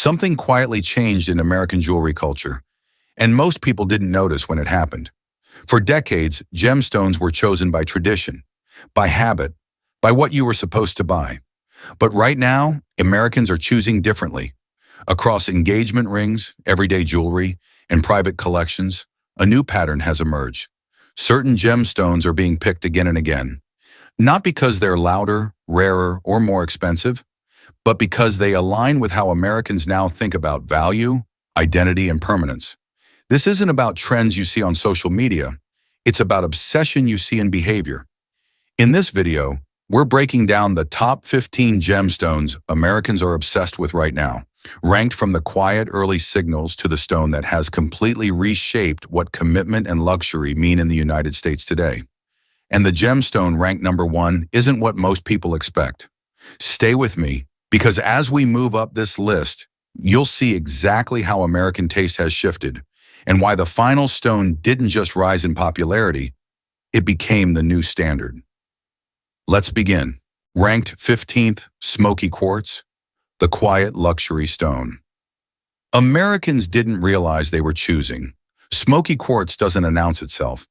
Something quietly changed in American jewelry culture, and most people didn't notice when it happened. For decades, gemstones were chosen by tradition, by habit, by what you were supposed to buy. But right now, Americans are choosing differently. Across engagement rings, everyday jewelry, and private collections, a new pattern has emerged. Certain gemstones are being picked again and again, not because they're louder, rarer, or more expensive, but because they align with how Americans now think about value, identity, and permanence. This isn't about trends you see on social media. It's about obsession you see in behavior. In this video, we're breaking down the top 15 gemstones Americans are obsessed with right now, ranked from the quiet early signals to the stone that has completely reshaped what commitment and luxury mean in the United States today. And the gemstone ranked number 1 isn't what most people expect. Stay with me, because as we move up this list, you'll see exactly how American taste has shifted and why the final stone didn't just rise in popularity, it became the new standard. Let's begin. Ranked 15th, Smoky quartz, the quiet luxury stone. Americans didn't realize they were choosing. Smoky quartz doesn't announce itself.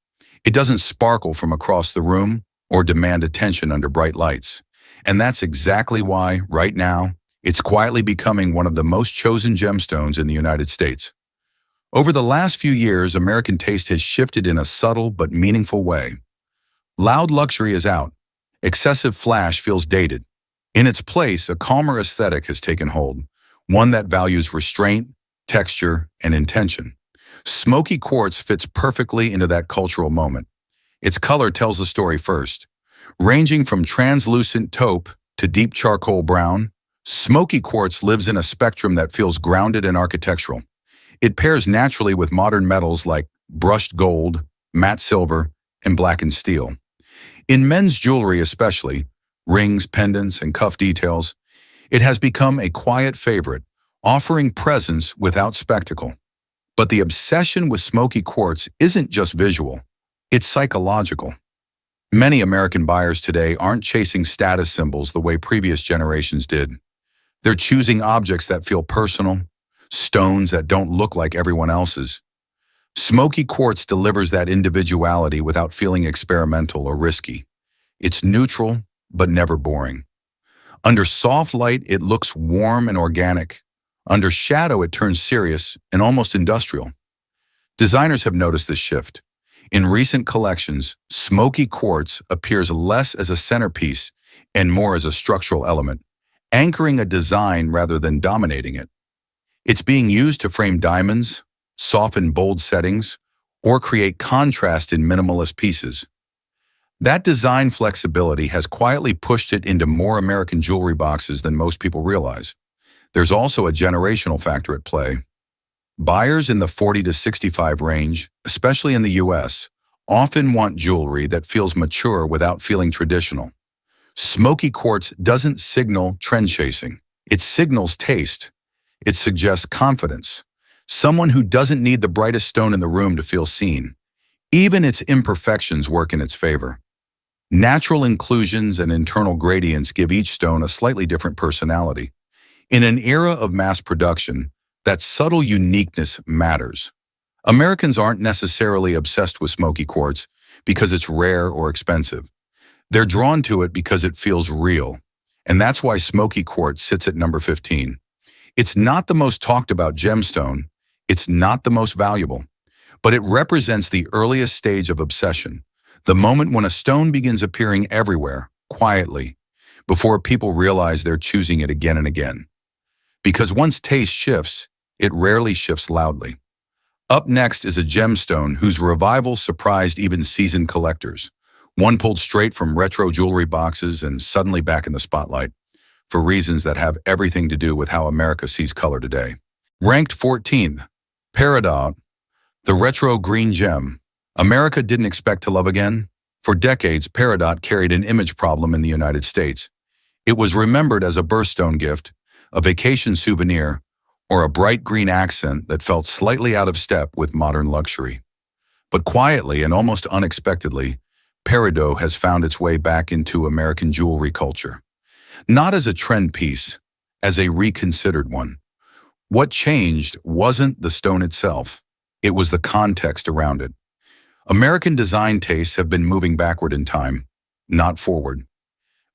It doesn't sparkle from across the room or demand attention under bright lights. And that's exactly why, right now, it's quietly becoming one of the most chosen gemstones in the United States. Over the last few years, American taste has shifted in a subtle but meaningful way. Loud luxury is out. Excessive flash feels dated. In its place, a calmer aesthetic has taken hold, one that values restraint, texture, and intention. Smoky quartz fits perfectly into that cultural moment. Its color tells the story first. Ranging from translucent taupe to deep charcoal brown, smoky quartz lives in a spectrum that feels grounded and architectural. It pairs naturally with modern metals like brushed gold, matte silver, and blackened steel. In men's jewelry especially, rings, pendants, and cuff details, it has become a quiet favorite, offering presence without spectacle. But the obsession with smoky quartz isn't just visual, it's psychological. Many American buyers today aren't chasing status symbols the way previous generations did. They're choosing objects that feel personal, stones that don't look like everyone else's. Smoky quartz delivers that individuality without feeling experimental or risky. It's neutral, but never boring. Under soft light, it looks warm and organic. Under shadow, it turns serious and almost industrial. Designers have noticed this shift. In recent collections, smoky quartz appears less as a centerpiece and more as a structural element, anchoring a design rather than dominating it. It's being used to frame diamonds, soften bold settings, or create contrast in minimalist pieces. That design flexibility has quietly pushed it into more American jewelry boxes than most people realize. There's also a generational factor at play. Buyers in the 40 to 65 range, especially in the US, often want jewelry that feels mature without feeling traditional. Smoky quartz doesn't signal trend chasing. It signals taste. It suggests confidence. Someone who doesn't need the brightest stone in the room to feel seen. Even its imperfections work in its favor. Natural inclusions and internal gradients give each stone a slightly different personality. In an era of mass production, that subtle uniqueness matters. Americans aren't necessarily obsessed with smoky quartz because it's rare or expensive. They're drawn to it because it feels real. And that's why smoky quartz sits at number 15. It's not the most talked about gemstone. It's not the most valuable. But it represents the earliest stage of obsession. The moment when a stone begins appearing everywhere, quietly, before people realize they're choosing it again and again. Because once taste shifts, it rarely shifts loudly. Up next is a gemstone whose revival surprised even seasoned collectors. One pulled straight from retro jewelry boxes and suddenly back in the spotlight, for reasons that have everything to do with how America sees color today. Ranked 14th, Peridot, the retro green gem. America didn't expect to love again. For decades, Peridot carried an image problem in the United States. It was remembered as a birthstone gift, a vacation souvenir, or a bright green accent that felt slightly out of step with modern luxury. But quietly and almost unexpectedly, Peridot has found its way back into American jewelry culture. Not as a trend piece, as a reconsidered one. What changed wasn't the stone itself. It was the context around it. American design tastes have been moving backward in time, not forward.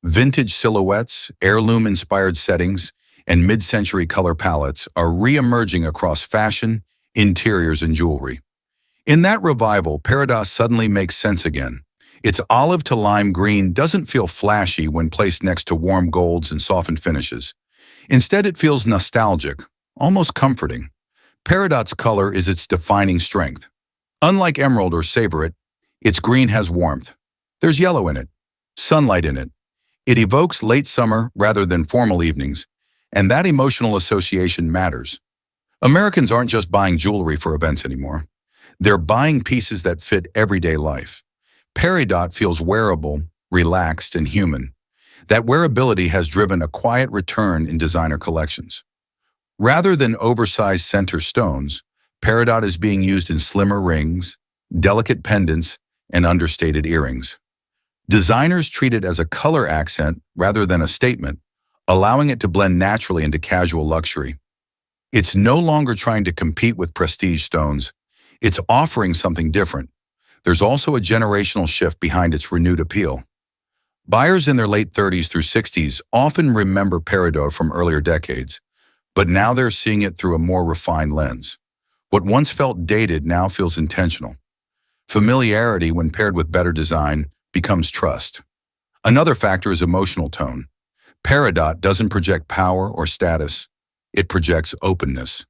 Vintage silhouettes, heirloom-inspired settings, and mid-century color palettes are re-emerging across fashion, interiors, and jewelry. In that revival, Peridot suddenly makes sense again. Its olive to lime green doesn't feel flashy when placed next to warm golds and softened finishes. Instead, it feels nostalgic, almost comforting. Peridot's color is its defining strength. Unlike emerald or Tsavorite, its green has warmth. There's yellow in it, sunlight in it. It evokes late summer rather than formal evenings, and that emotional association matters. Americans aren't just buying jewelry for events anymore. They're buying pieces that fit everyday life. Peridot feels wearable, relaxed, and human. That wearability has driven a quiet return in designer collections. Rather than oversized center stones, Peridot is being used in slimmer rings, delicate pendants, and understated earrings. Designers treat it as a color accent rather than a statement, allowing it to blend naturally into casual luxury. It's no longer trying to compete with prestige stones. It's offering something different. There's also a generational shift behind its renewed appeal. Buyers in their late 30s through 60s often remember Peridot from earlier decades, but now they're seeing it through a more refined lens. What once felt dated now feels intentional. Familiarity, when paired with better design, becomes trust. Another factor is emotional tone. Peridot doesn't project power or status. It projects openness.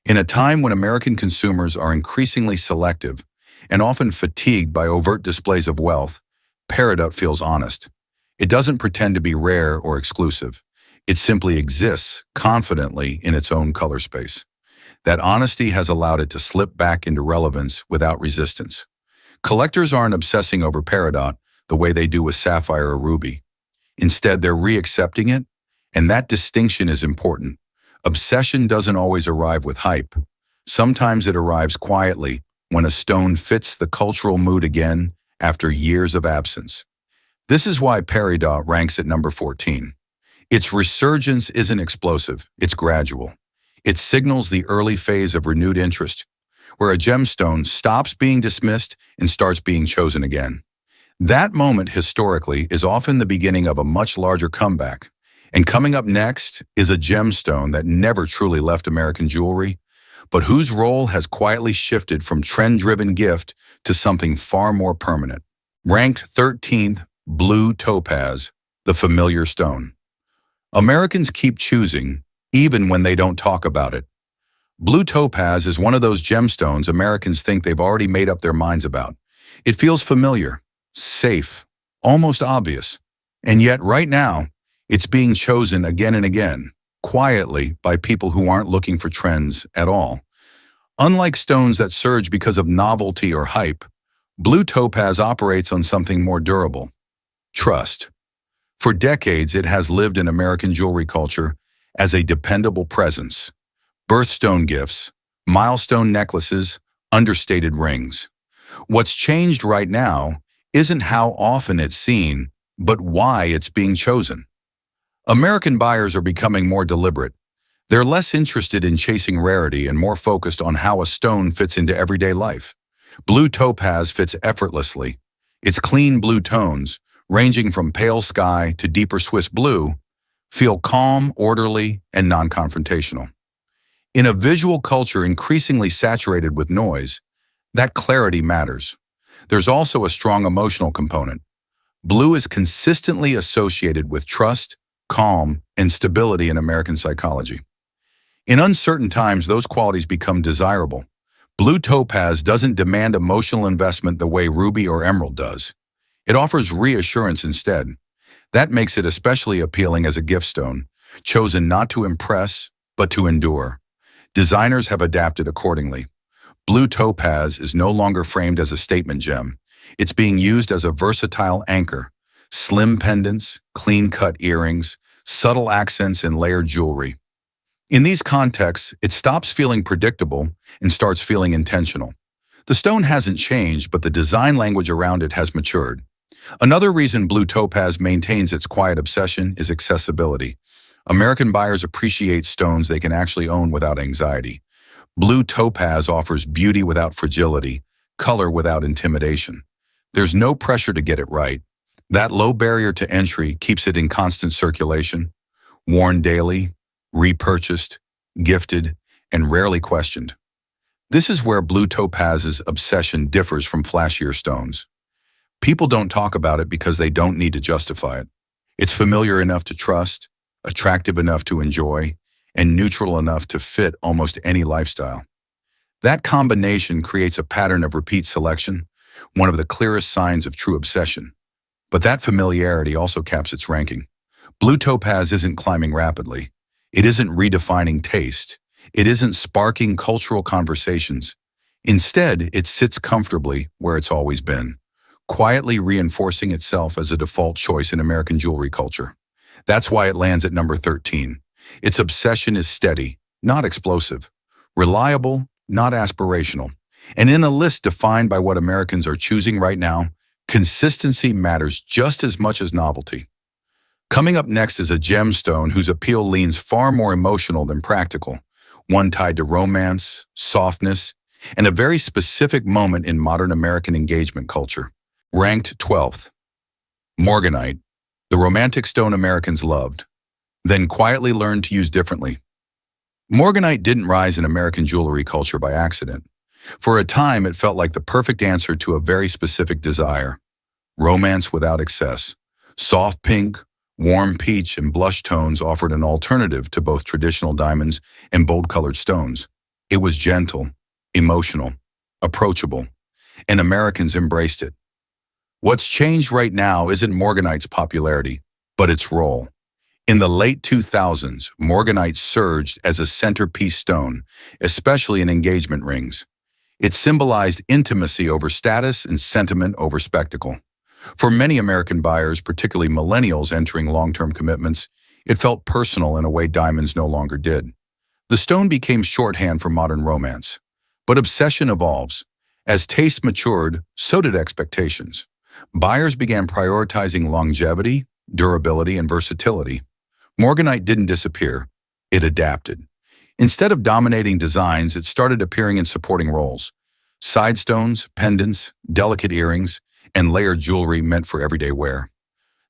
In a time when American consumers are increasingly selective and often fatigued by overt displays of wealth, Peridot feels honest. It doesn't pretend to be rare or exclusive. It simply exists confidently in its own color space. That honesty has allowed it to slip back into relevance without resistance. Collectors aren't obsessing over Peridot the way they do with sapphire or ruby. Instead, they're re-accepting it, and that distinction is important. Obsession doesn't always arrive with hype. Sometimes it arrives quietly when a stone fits the cultural mood again after years of absence. This is why Peridot ranks at number 14. Its resurgence isn't explosive, it's gradual. It signals the early phase of renewed interest, where a gemstone stops being dismissed and starts being chosen again. That moment, historically, is often the beginning of a much larger comeback. And coming up next is a gemstone that never truly left American jewelry, but whose role has quietly shifted from trend-driven gift to something far more permanent. Ranked 13th, blue topaz, the familiar stone. Americans keep choosing, even when they don't talk about it. Blue topaz is one of those gemstones Americans think they've already made up their minds about. It feels familiar, safe, almost obvious. And yet, right now, it's being chosen again and again, quietly, by people who aren't looking for trends at all. Unlike stones that surge because of novelty or hype, blue topaz operates on something more durable: trust. For decades, it has lived in American jewelry culture as a dependable presence. Birthstone gifts, milestone necklaces, understated rings. What's changed right now isn't how often it's seen, but why it's being chosen. American buyers are becoming more deliberate. They're less interested in chasing rarity and more focused on how a stone fits into everyday life. Blue topaz fits effortlessly. Its clean blue tones, ranging from pale sky to deeper Swiss blue, feel calm, orderly, and non-confrontational. In a visual culture increasingly saturated with noise, that clarity matters. There's also a strong emotional component. Blue is consistently associated with trust, calm, and stability in American psychology. In uncertain times, those qualities become desirable. Blue topaz doesn't demand emotional investment the way ruby or emerald does. It offers reassurance instead. That makes it especially appealing as a gift stone, chosen not to impress, but to endure. Designers have adapted accordingly. Blue topaz is no longer framed as a statement gem. It's being used as a versatile anchor. Slim pendants, clean-cut earrings, subtle accents in layered jewelry. In these contexts, it stops feeling predictable and starts feeling intentional. The stone hasn't changed, but the design language around it has matured. Another reason blue topaz maintains its quiet obsession is accessibility. American buyers appreciate stones they can actually own without anxiety. Blue topaz offers beauty without fragility, color without intimidation. There's no pressure to get it right. That low barrier to entry keeps it in constant circulation, worn daily, repurchased, gifted, and rarely questioned. This is where blue topaz's obsession differs from flashier stones. People don't talk about it because they don't need to justify it. It's familiar enough to trust, attractive enough to enjoy, and neutral enough to fit almost any lifestyle. That combination creates a pattern of repeat selection, one of the clearest signs of true obsession. But that familiarity also caps its ranking. Blue topaz isn't climbing rapidly. It isn't redefining taste. It isn't sparking cultural conversations. Instead, it sits comfortably where it's always been, quietly reinforcing itself as a default choice in American jewelry culture. That's why it lands at number 13. Its obsession is steady, not explosive, reliable, not aspirational. And in a list defined by what Americans are choosing right now, consistency matters just as much as novelty. Coming up next is a gemstone whose appeal leans far more emotional than practical, one tied to romance, softness, and a very specific moment in modern American engagement culture. Ranked 12th, Morganite, the romantic stone Americans loved, then quietly learned to use differently. Morganite didn't rise in American jewelry culture by accident. For a time, it felt like the perfect answer to a very specific desire: romance without excess. Soft pink, warm peach, and blush tones offered an alternative to both traditional diamonds and bold-colored stones. It was gentle, emotional, approachable, and Americans embraced it. What's changed right now isn't Morganite's popularity, but its role. In the late 2000s, Morganite surged as a centerpiece stone, especially in engagement rings. It symbolized intimacy over status and sentiment over spectacle. For many American buyers, particularly millennials entering long-term commitments, it felt personal in a way diamonds no longer did. The stone became shorthand for modern romance. But obsession evolves. As taste matured, so did expectations. Buyers began prioritizing longevity, durability, and versatility. Morganite didn't disappear, it adapted. Instead of dominating designs, it started appearing in supporting roles. Side stones, pendants, delicate earrings, and layered jewelry meant for everyday wear.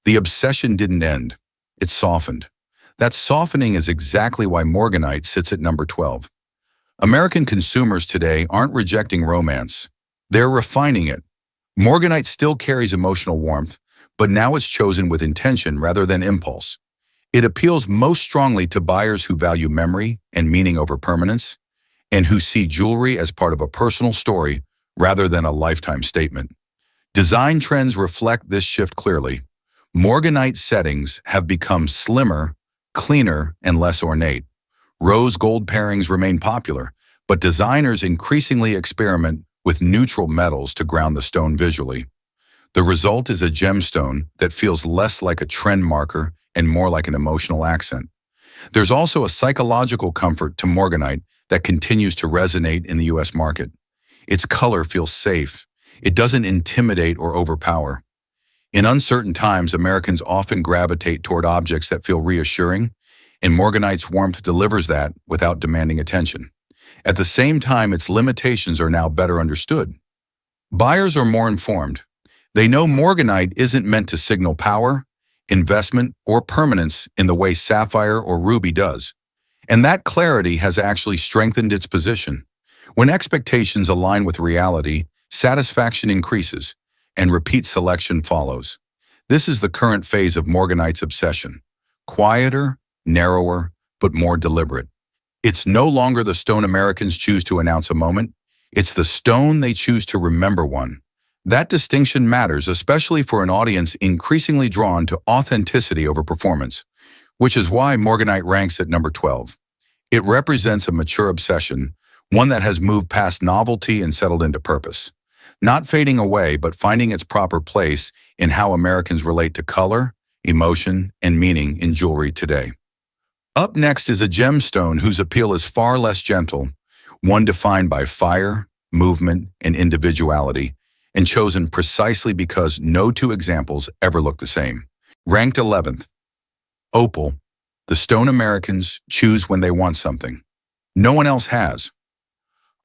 The obsession didn't end, it softened. That softening is exactly why Morganite sits at number 12. American consumers today aren't rejecting romance, they're refining it. Morganite still carries emotional warmth, but now it's chosen with intention rather than impulse. It appeals most strongly to buyers who value memory and meaning over permanence, and who see jewelry as part of a personal story rather than a lifetime statement. Design trends reflect this shift clearly. Morganite settings have become slimmer, cleaner, and less ornate. Rose gold pairings remain popular, but designers increasingly experiment with neutral metals to ground the stone visually. The result is a gemstone that feels less like a trend marker and more like an emotional accent. There's also a psychological comfort to Morganite that continues to resonate in the US market. Its color feels safe. It doesn't intimidate or overpower. In uncertain times, Americans often gravitate toward objects that feel reassuring, and Morganite's warmth delivers that without demanding attention. At the same time, its limitations are now better understood. Buyers are more informed. They know Morganite isn't meant to signal power, investment, or permanence in the way sapphire or ruby does. And that clarity has actually strengthened its position. When expectations align with reality, satisfaction increases, and repeat selection follows. This is the current phase of Morganite's obsession. Quieter, narrower, but more deliberate. It's no longer the stone Americans choose to announce a moment. It's the stone they choose to remember one. That distinction matters, especially for an audience increasingly drawn to authenticity over performance, which is why Morganite ranks at number 12. It represents a mature obsession, one that has moved past novelty and settled into purpose. Not fading away, but finding its proper place in how Americans relate to color, emotion, and meaning in jewelry today. Up next is a gemstone whose appeal is far less gentle, one defined by fire, movement, and individuality, and chosen precisely because no two examples ever look the same. Ranked 11th, Opal, the stone Americans choose when they want something. No one else has.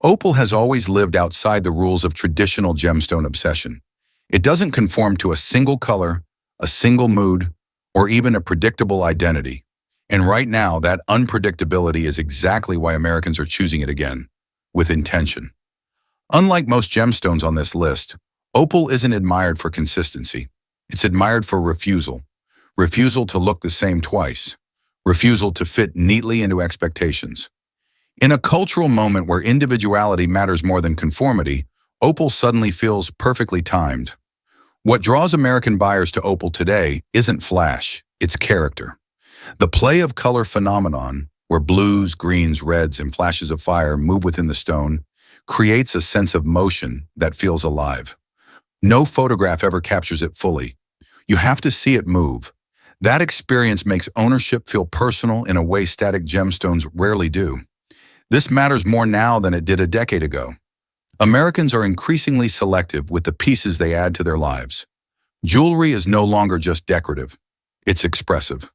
Opal has always lived outside the rules of traditional gemstone obsession. It doesn't conform to a single color, a single mood, or even a predictable identity. And right now, that unpredictability is exactly why Americans are choosing it again, with intention. Unlike most gemstones on this list, opal isn't admired for consistency. It's admired for refusal. Refusal to look the same twice. Refusal to fit neatly into expectations. In a cultural moment where individuality matters more than conformity, opal suddenly feels perfectly timed. What draws American buyers to opal today isn't flash, it's character. The play of color phenomenon, where blues, greens, reds, and flashes of fire move within the stone, creates a sense of motion that feels alive. No photograph ever captures it fully. You have to see it move. That experience makes ownership feel personal in a way static gemstones rarely do. This matters more now than it did a decade ago. Americans are increasingly selective with the pieces they add to their lives. Jewelry is no longer just decorative. It's expressive.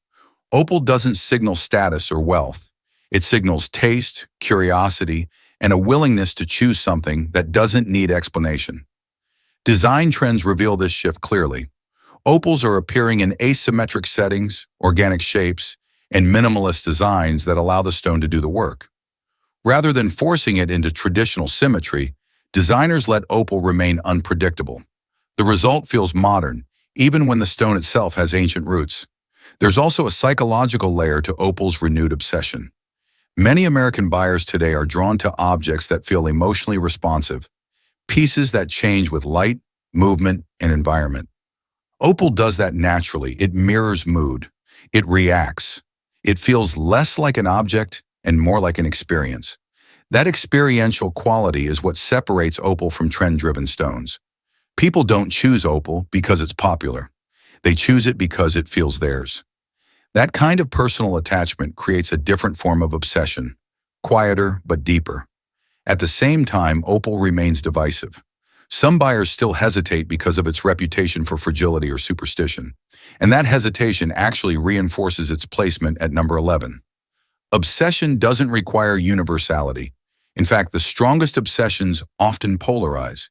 Opal doesn't signal status or wealth. It signals taste, curiosity, and a willingness to choose something that doesn't need explanation. Design trends reveal this shift clearly. Opals are appearing in asymmetric settings, organic shapes, and minimalist designs that allow the stone to do the work. Rather than forcing it into traditional symmetry, designers let opal remain unpredictable. The result feels modern, even when the stone itself has ancient roots. There's also a psychological layer to opal's renewed obsession. Many American buyers today are drawn to objects that feel emotionally responsive, pieces that change with light, movement, and environment. Opal does that naturally. It mirrors mood. It reacts. It feels less like an object and more like an experience. That experiential quality is what separates opal from trend-driven stones. People don't choose opal because it's popular. They choose it because it feels theirs. That kind of personal attachment creates a different form of obsession, quieter but deeper. At the same time, opal remains divisive. Some buyers still hesitate because of its reputation for fragility or superstition, and that hesitation actually reinforces its placement at number 11. Obsession doesn't require universality. In fact, the strongest obsessions often polarize.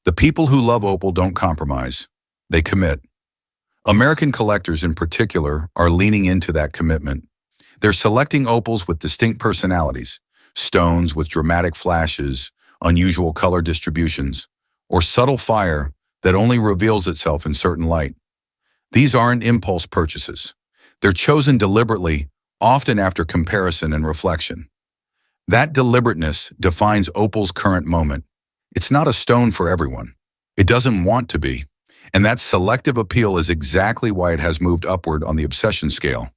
The people who love opal don't compromise. They commit. American collectors in particular are leaning into that commitment. They're selecting opals with distinct personalities, stones with dramatic flashes, unusual color distributions, or subtle fire that only reveals itself in certain light. These aren't impulse purchases. They're chosen deliberately, often after comparison and reflection. That deliberateness defines opal's current moment. It's not a stone for everyone. It doesn't want to be. And that selective appeal is exactly why it has moved upward on the obsession scale.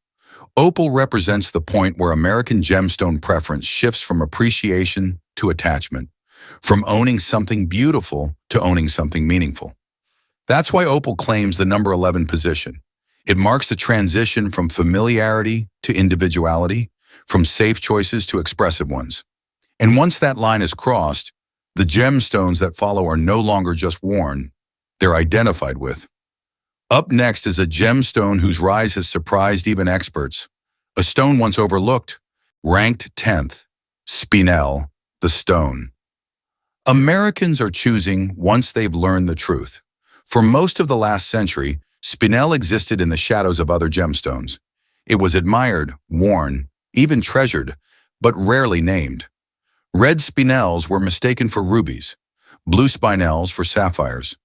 Opal represents the point where American gemstone preference shifts from appreciation to attachment, from owning something beautiful to owning something meaningful. That's why opal claims the number 11 position. It marks the transition from familiarity to individuality, from safe choices to expressive ones. And once that line is crossed, the gemstones that follow are no longer just worn, they're identified with. Up next is a gemstone whose rise has surprised even experts. A stone once overlooked, ranked 10th, spinel, the stone. Americans are choosing once they've learned the truth. For most of the last century, spinel existed in the shadows of other gemstones. It was admired, worn, even treasured, but rarely named. Red spinels were mistaken for rubies, blue spinels for sapphires.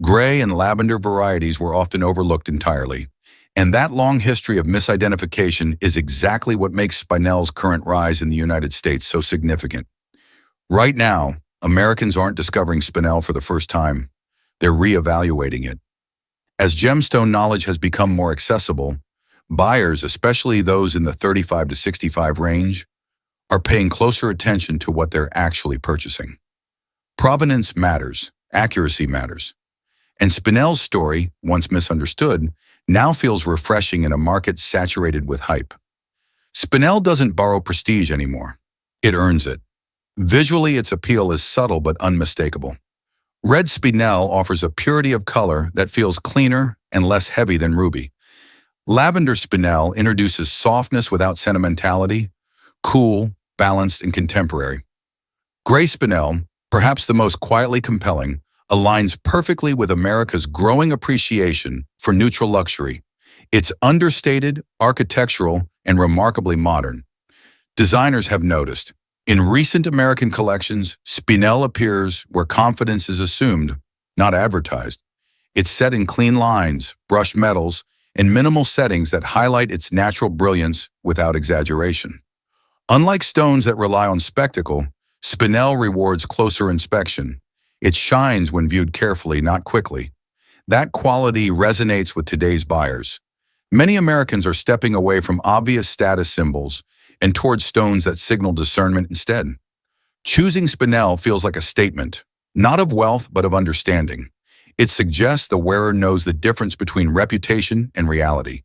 Gray and lavender varieties were often overlooked entirely. And that long history of misidentification is exactly what makes spinel's current rise in the United States so significant. Right now, Americans aren't discovering spinel for the first time. They're reevaluating it. As gemstone knowledge has become more accessible, buyers, especially those in the 35 to 65 range, are paying closer attention to what they're actually purchasing. Provenance matters, accuracy matters. And spinel's story, once misunderstood, now feels refreshing in a market saturated with hype. Spinel doesn't borrow prestige anymore. It earns it. Visually, its appeal is subtle but unmistakable. Red spinel offers a purity of color that feels cleaner and less heavy than ruby. Lavender spinel introduces softness without sentimentality, cool, balanced, and contemporary. Gray spinel, perhaps the most quietly compelling, aligns perfectly with America's growing appreciation for neutral luxury. It's understated, architectural, and remarkably modern. Designers have noticed. In recent American collections, spinel appears where confidence is assumed, not advertised. It's set in clean lines, brushed metals, and minimal settings that highlight its natural brilliance without exaggeration. Unlike stones that rely on spectacle, spinel rewards closer inspection. It shines when viewed carefully, not quickly. That quality resonates with today's buyers. Many Americans are stepping away from obvious status symbols and towards stones that signal discernment instead. Choosing spinel feels like a statement, not of wealth but of understanding. It suggests the wearer knows the difference between reputation and reality.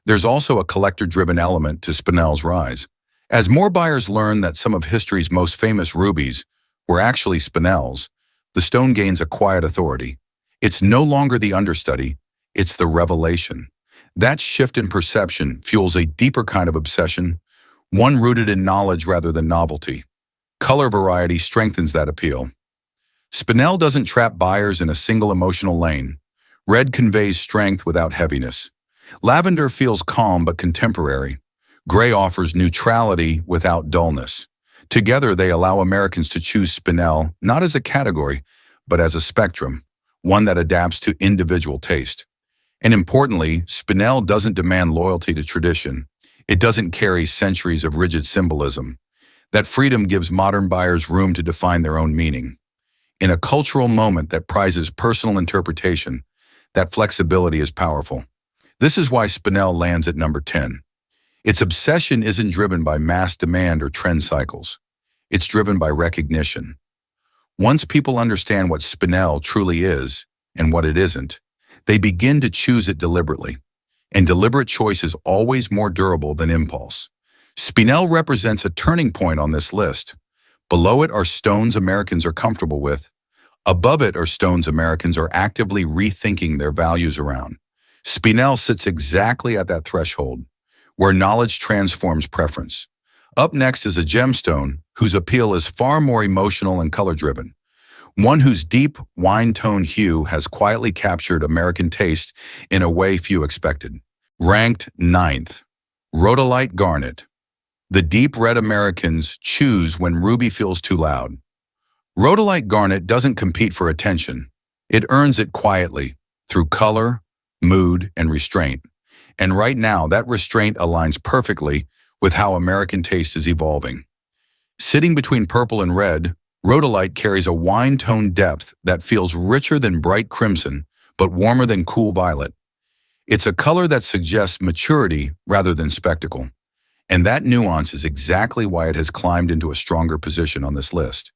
There's also a collector-driven element to spinel's rise. As more buyers learn that some of history's most famous rubies were actually spinels, the stone gains a quiet authority. It's no longer the understudy, it's the revelation. That shift in perception fuels a deeper kind of obsession, one rooted in knowledge rather than novelty. Color variety strengthens that appeal. Spinel doesn't trap buyers in a single emotional lane. Red conveys strength without heaviness. Lavender feels calm but contemporary. Gray offers neutrality without dullness. Together, they allow Americans to choose spinel not as a category, but as a spectrum, one that adapts to individual taste. And importantly, spinel doesn't demand loyalty to tradition. It doesn't carry centuries of rigid symbolism. That freedom gives modern buyers room to define their own meaning. In a cultural moment that prizes personal interpretation, that flexibility is powerful. This is why spinel lands at number 10. Its obsession isn't driven by mass demand or trend cycles. It's driven by recognition. Once people understand what spinel truly is and what it isn't, they begin to choose it deliberately. And deliberate choice is always more durable than impulse. Spinel represents a turning point on this list. Below it are stones Americans are comfortable with. Above it are stones Americans are actively rethinking their values around. Spinel sits exactly at that threshold, where knowledge transforms preference. Up next is a gemstone whose appeal is far more emotional and color-driven. One whose deep, wine-tone hue has quietly captured American taste in a way few expected. Ranked 9th, Rhodolite garnet. The deep red Americans choose when ruby feels too loud. Rhodolite garnet doesn't compete for attention. It earns it quietly, through color, mood, and restraint. And right now, that restraint aligns perfectly with how American taste is evolving. Sitting between purple and red, Rhodolite carries a wine-tone depth that feels richer than bright crimson, but warmer than cool violet. It's a color that suggests maturity rather than spectacle. And that nuance is exactly why it has climbed into a stronger position on this list.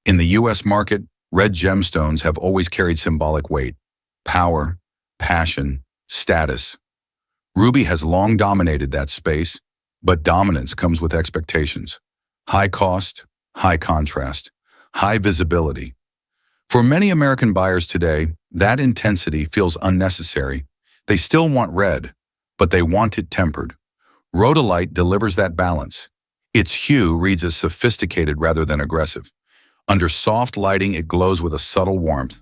In the U.S. market, red gemstones have always carried symbolic weight, power, passion, status. Ruby has long dominated that space, but dominance comes with expectations. High cost, high contrast, high visibility. For many American buyers today, that intensity feels unnecessary. They still want red, but they want it tempered. Rhodolite delivers that balance. Its hue reads as sophisticated rather than aggressive. Under soft lighting, it glows with a subtle warmth.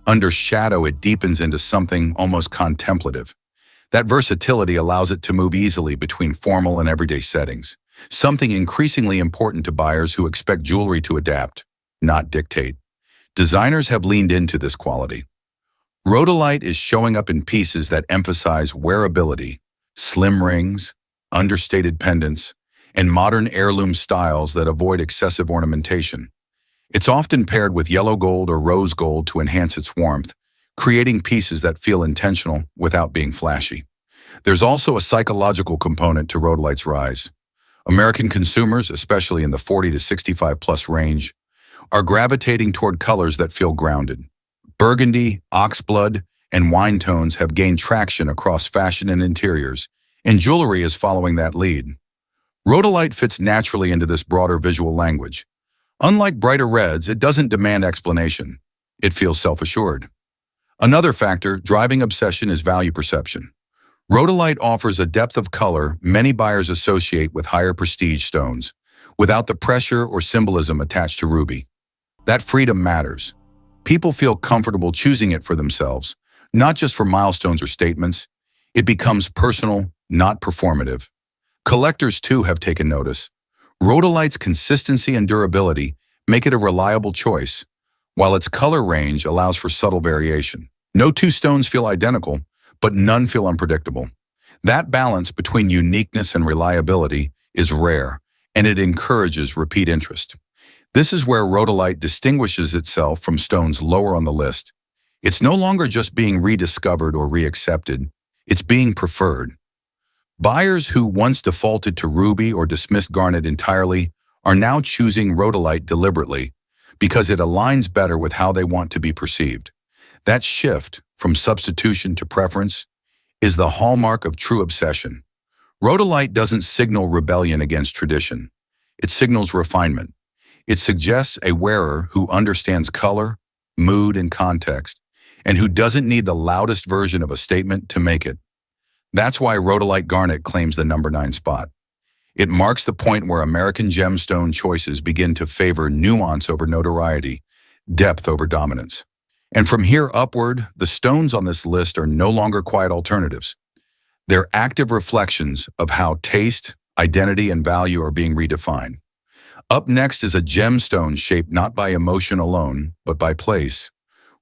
Under shadow, it deepens into something almost contemplative. That versatility allows it to move easily between formal and everyday settings, something increasingly important to buyers who expect jewelry to adapt, not dictate. Designers have leaned into this quality. Rhodolite is showing up in pieces that emphasize wearability, slim rings, understated pendants, and modern heirloom styles that avoid excessive ornamentation. It's often paired with yellow gold or rose gold to enhance its warmth, creating pieces that feel intentional without being flashy. There's also a psychological component to Rhodolite's rise. American consumers, especially in the 40 to 65 plus range, are gravitating toward colors that feel grounded. Burgundy, oxblood, and wine tones have gained traction across fashion and interiors, and jewelry is following that lead. Rhodolite fits naturally into this broader visual language. Unlike brighter reds, it doesn't demand explanation. It feels self-assured. Another factor driving obsession is value perception. Rhodolite offers a depth of color many buyers associate with higher prestige stones, without the pressure or symbolism attached to ruby. That freedom matters. People feel comfortable choosing it for themselves, not just for milestones or statements. It becomes personal, not performative. Collectors, too, have taken notice. Rhodolite's consistency and durability make it a reliable choice, while its color range allows for subtle variation. No two stones feel identical, but none feel unpredictable. That balance between uniqueness and reliability is rare, and it encourages repeat interest. This is where rhodolite distinguishes itself from stones lower on the list. It's no longer just being rediscovered or reaccepted, it's being preferred. Buyers who once defaulted to ruby or dismissed garnet entirely are now choosing rhodolite deliberately because it aligns better with how they want to be perceived. That shift from substitution to preference is the hallmark of true obsession. Rhodolite doesn't signal rebellion against tradition. It signals refinement. It suggests a wearer who understands color, mood, and context, and who doesn't need the loudest version of a statement to make it. That's why rhodolite garnet claims the number 9 spot. It marks the point where American gemstone choices begin to favor nuance over notoriety, depth over dominance. And from here upward, the stones on this list are no longer quiet alternatives. They're active reflections of how taste, identity, and value are being redefined. Up next is a gemstone shaped not by emotion alone, but by place,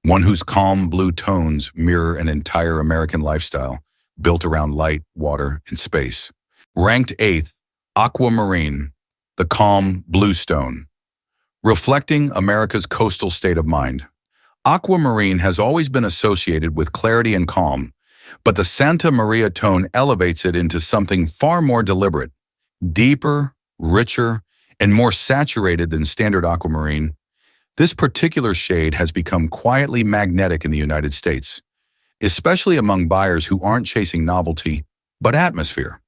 one whose calm blue tones mirror an entire American lifestyle built around light, water, and space. Ranked 8th, Aquamarine, the calm blue stone. Reflecting America's coastal state of mind, Aquamarine has always been associated with clarity and calm, but the Santa Maria tone elevates it into something far more deliberate, deeper, richer, and more saturated than standard aquamarine. This particular shade has become quietly magnetic in the United States, especially among buyers who aren't chasing novelty, but atmosphere.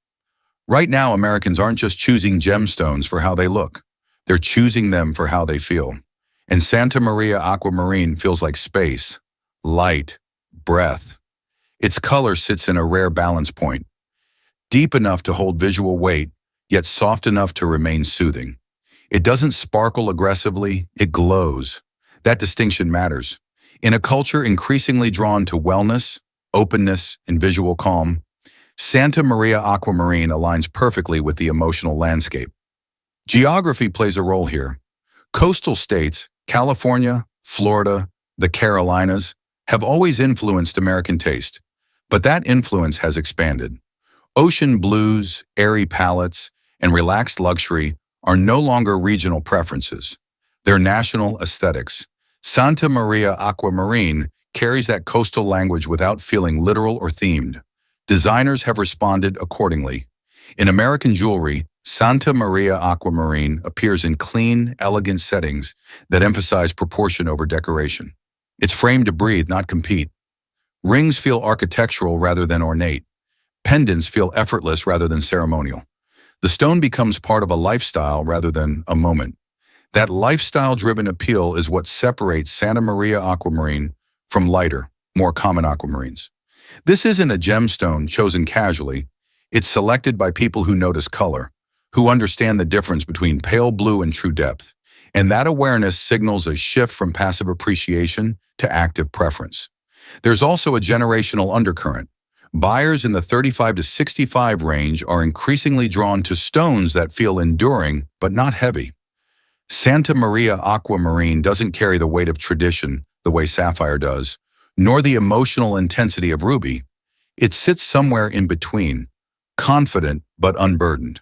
Right now, Americans aren't just choosing gemstones for how they look. They're choosing them for how they feel. And Santa Maria Aquamarine feels like space, light, breath. Its color sits in a rare balance point, deep enough to hold visual weight, yet soft enough to remain soothing. It doesn't sparkle aggressively, it glows. That distinction matters. In a culture increasingly drawn to wellness, openness, and visual calm, Santa Maria Aquamarine aligns perfectly with the emotional landscape. Geography plays a role here. Coastal states, California, Florida, the Carolinas, have always influenced American taste, but that influence has expanded. Ocean blues, airy palettes, and relaxed luxury are no longer regional preferences. They're national aesthetics. Santa Maria Aquamarine carries that coastal language without feeling literal or themed. Designers have responded accordingly. In American jewelry, Santa Maria Aquamarine appears in clean, elegant settings that emphasize proportion over decoration. It's framed to breathe, not compete. Rings feel architectural rather than ornate. Pendants feel effortless rather than ceremonial. The stone becomes part of a lifestyle rather than a moment. That lifestyle-driven appeal is what separates Santa Maria Aquamarine from lighter, more common aquamarines. This isn't a gemstone chosen casually. It's selected by people who notice color, who understand the difference between pale blue and true depth. And that awareness signals a shift from passive appreciation to active preference. There's also a generational undercurrent. Buyers in the 35 to 65 range are increasingly drawn to stones that feel enduring but not heavy. Santa Maria Aquamarine doesn't carry the weight of tradition the way sapphire does, nor the emotional intensity of ruby. It sits somewhere in between, confident but unburdened.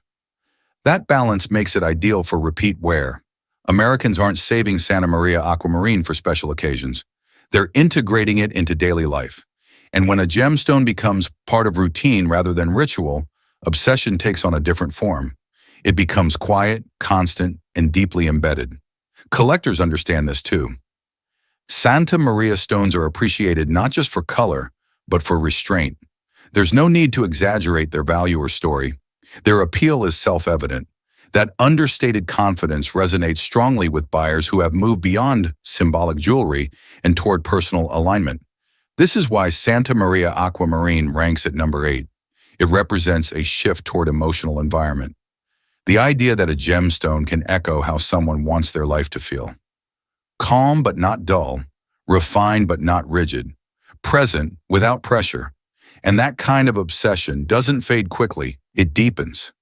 That balance makes it ideal for repeat wear. Americans aren't saving Santa Maria Aquamarine for special occasions. They're integrating it into daily life. And when a gemstone becomes part of routine rather than ritual, obsession takes on a different form. It becomes quiet, constant, and deeply embedded. Collectors understand this too. Santa Maria stones are appreciated not just for color, but for restraint. There's no need to exaggerate their value or story. Their appeal is self-evident. That understated confidence resonates strongly with buyers who have moved beyond symbolic jewelry and toward personal alignment. This is why Santa Maria Aquamarine ranks at number 8. It represents a shift toward emotional environment. The idea that a gemstone can echo how someone wants their life to feel. Calm but not dull, refined but not rigid, present without pressure. And that kind of obsession doesn't fade quickly, it deepens.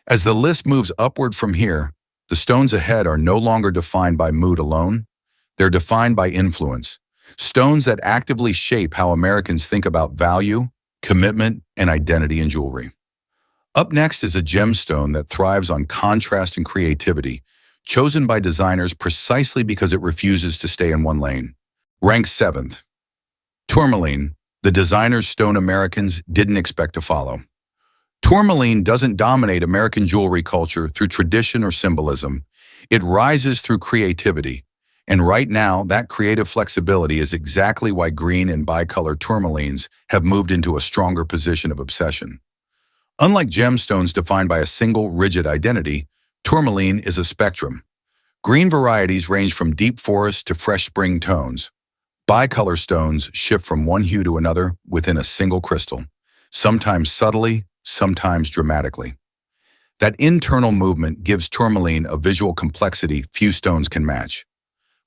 As the list moves upward from here, the stones ahead are no longer defined by mood alone. They're defined by influence. Stones that actively shape how Americans think about value, commitment, and identity in jewelry. Up next is a gemstone that thrives on contrast and creativity, chosen by designers precisely because it refuses to stay in one lane. Ranked 7th. Tourmaline, the designer's stone Americans didn't expect to follow. Tourmaline doesn't dominate American jewelry culture through tradition or symbolism. It rises through creativity. And right now, that creative flexibility is exactly why green and bicolor tourmalines have moved into a stronger position of obsession. Unlike gemstones defined by a single, rigid identity, tourmaline is a spectrum. Green varieties range from deep forest to fresh spring tones. Bicolor stones shift from one hue to another within a single crystal, sometimes subtly, sometimes dramatically. That internal movement gives tourmaline a visual complexity few stones can match.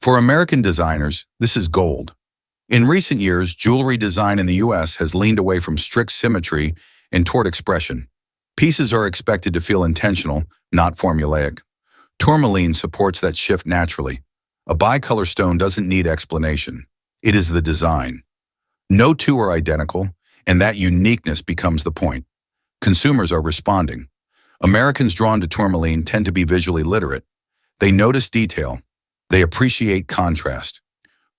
For American designers, this is gold. In recent years, jewelry design in the U.S. has leaned away from strict symmetry and toward expression. Pieces are expected to feel intentional, not formulaic. Tourmaline supports that shift naturally. A bicolor stone doesn't need explanation. It is the design. No two are identical, and that uniqueness becomes the point. Consumers are responding. Americans drawn to tourmaline tend to be visually literate. They notice detail. They appreciate contrast.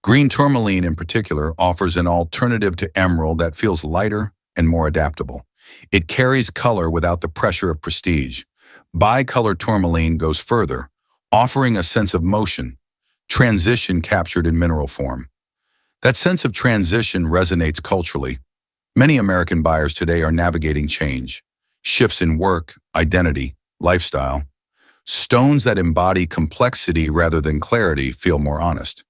Green tourmaline in particular offers an alternative to emerald that feels lighter and more adaptable. It carries color without the pressure of prestige. Bicolor tourmaline goes further, offering a sense of motion, transition captured in mineral form. That sense of transition resonates culturally. Many American buyers today are navigating change, shifts in work, identity, lifestyle. Stones that embody complexity rather than clarity feel more honest.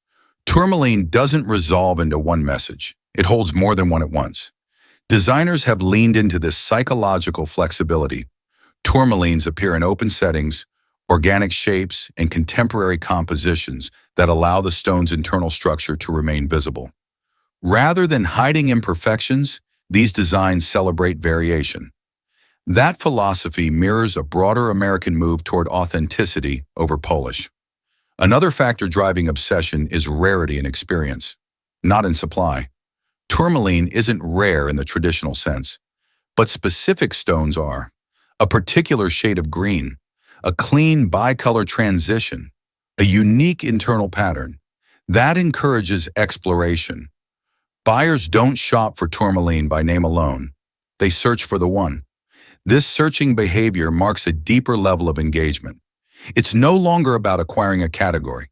Tourmaline doesn't resolve into one message. It holds more than one at once. Designers have leaned into this psychological flexibility. Tourmalines appear in open settings, organic shapes, and contemporary compositions that allow the stone's internal structure to remain visible. Rather than hiding imperfections, these designs celebrate variation. That philosophy mirrors a broader American move toward authenticity over polish. Another factor driving obsession is rarity in experience, not in supply. Tourmaline isn't rare in the traditional sense, but specific stones are. A particular shade of green, a clean bicolor transition, a unique internal pattern. That encourages exploration. Buyers don't shop for tourmaline by name alone. They search for the one. This searching behavior marks a deeper level of engagement. It's no longer about acquiring a category.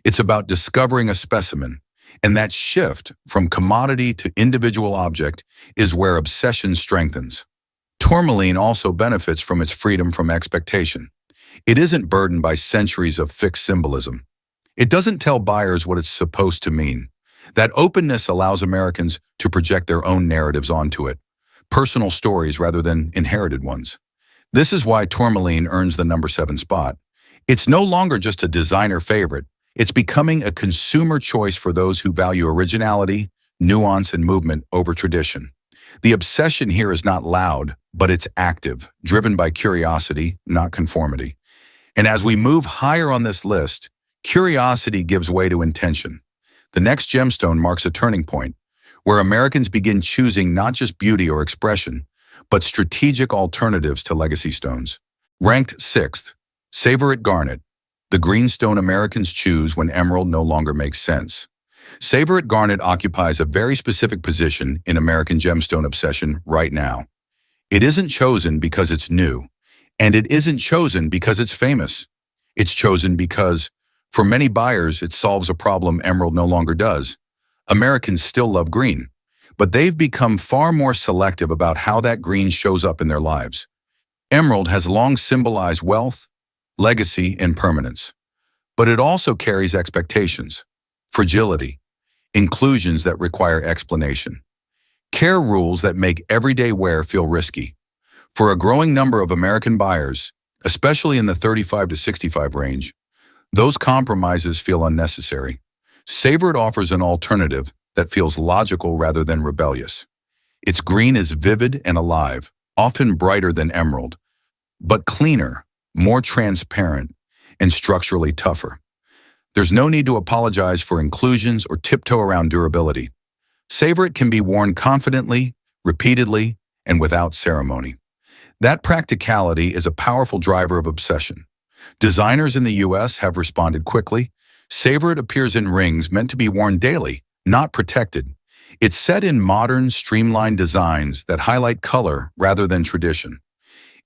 It's about discovering a specimen. And that shift from commodity to individual object is where obsession strengthens. Tourmaline also benefits from its freedom from expectation. It isn't burdened by centuries of fixed symbolism. It doesn't tell buyers what it's supposed to mean. That openness allows Americans to project their own narratives onto it, personal stories rather than inherited ones. This is why tourmaline earns the number 7 spot. It's no longer just a designer favorite. It's becoming a consumer choice for those who value originality, nuance, and movement over tradition. The obsession here is not loud, but it's active, driven by curiosity, not conformity. And as we move higher on this list, curiosity gives way to intention. The next gemstone marks a turning point, where Americans begin choosing not just beauty or expression, but strategic alternatives to legacy stones. Ranked 6th, Tsavorite garnet, the green stone Americans choose when emerald no longer makes sense. Tsavorite garnet occupies a very specific position in American gemstone obsession right now. It isn't chosen because it's new, and it isn't chosen because it's famous. It's chosen because, for many buyers, it solves a problem emerald no longer does. Americans still love green, but they've become far more selective about how that green shows up in their lives. Emerald has long symbolized wealth, legacy, and permanence, but it also carries expectations, fragility, inclusions that require explanation, care rules that make everyday wear feel risky. For a growing number of American buyers, especially in the 35 to 65 range, those compromises feel unnecessary. Tsavorite offers an alternative that feels logical rather than rebellious. Its green is vivid and alive, often brighter than emerald, but cleaner, more transparent, and structurally tougher. There's no need to apologize for inclusions or tiptoe around durability. Tsavorite can be worn confidently, repeatedly, and without ceremony. That practicality is a powerful driver of obsession. Designers in the US have responded quickly. Tsavorite appears in rings meant to be worn daily, not protected. It's set in modern, streamlined designs that highlight color rather than tradition.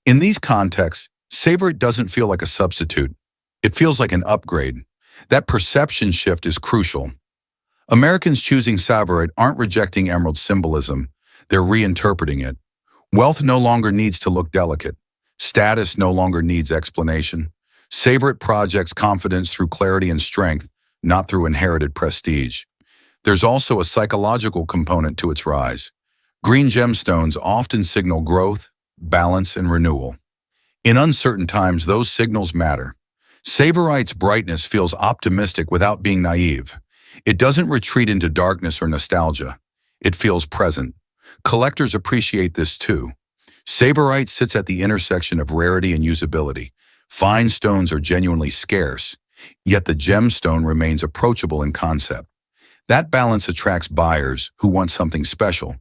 In these contexts, Tsavorite doesn't feel like a substitute. It feels like an upgrade. That perception shift is crucial. Americans choosing Tsavorite aren't rejecting emerald symbolism, they're reinterpreting it. Wealth no longer needs to look delicate. Status no longer needs explanation. Tsavorite projects confidence through clarity and strength, not through inherited prestige. There's also a psychological component to its rise. Green gemstones often signal growth, balance, and renewal. In uncertain times, those signals matter. Tsavorite's brightness feels optimistic without being naive. It doesn't retreat into darkness or nostalgia. It feels present. Collectors appreciate this too. Tsavorite sits at the intersection of rarity and usability. Fine stones are genuinely scarce, yet the gemstone remains approachable in concept. That balance attracts buyers who want something special,